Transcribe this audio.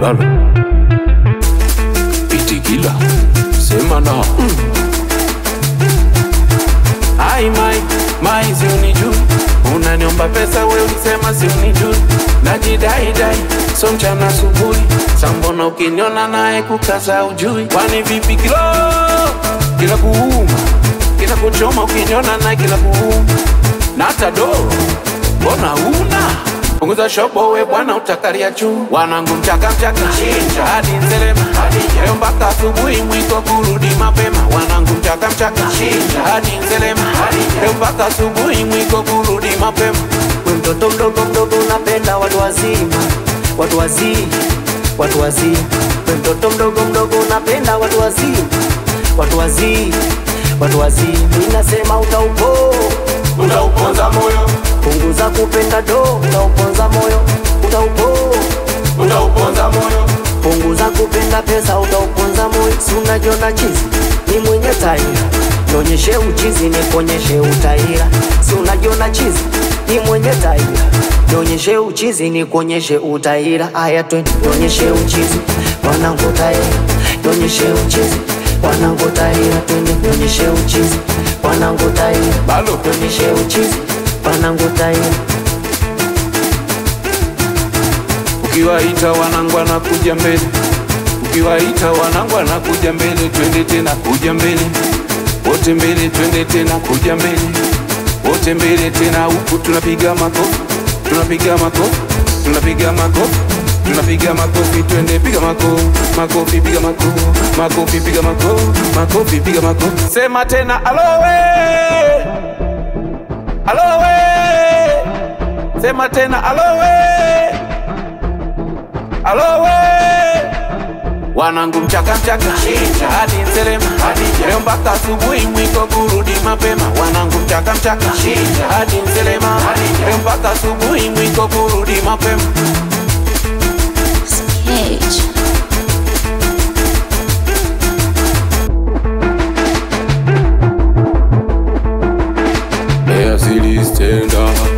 Lalo Itikila Sema na Ai mai si unijui. Unaniomba pesa we ulisema si unijui. Najidai so mchana asubuhi. Sambona ukiniona nae kukaza ujui. Kwani vipi kila kuuma, kila kuchoma ukiniona nae kila kuuma. Nata do mbona una punguza shobo we bwana utakaria juu. Wanangu mchaka chinja hadi Nselema. Leo mpaka asubuhi mwiko kurudi mapema. Wanangu mchaka chinja hadi Nselema. Leo mpaka asubuhi mwiko kurudi mapema. We mtoto mdogo napenda watu wazima. Watu wazima. We mtoto mdogo napenda watu wazima. Watu wazima. Ninasema utauponza moyo. Punguza kupenda do, utauponza moyo. Utauponza moyo. Punguza kupenda pesa, utauponza moyo. Si unajiona chizi, ni mwenye taira. Nionyeshe uchizi, nikuonyeshe utaira. Si unajiona chizi, ni mwenye taira. Nionyeshe uchizi, nikuonyeshe utaira. Aya twende, nionyeshe uchizi, wanangu taira. Nionyeshe uchizi, wanangu taira. Twende, nionyeshe uchizi, wanangu taira. Balo nionyeshe uchizi, wanangu taira. Ukiwaita wanangu wanakuja mbele. Ukiwaita wanangu wanakuja mbele. Twende tena kuja mbele. Wote mbele twende tena kuja mbele. Wote mbele tena huku tunapiga makofi. Tunapiga makofi. Tunapiga makofi. Tunapiga makofi twende piga makofi piga makofi piga makofi piga makofi. Sema tena alowe. Alowe. Sema tena alowe. Alowe. Wanangu mchaka chinja hadi Nselema. Leo mpaka asubuhi mwiko kurudi mapema. Wanangu mchaka chinja hadi Nselema. Leo mpaka asubuhi mwiko kurudi mapema. Sketch. Asili stand up.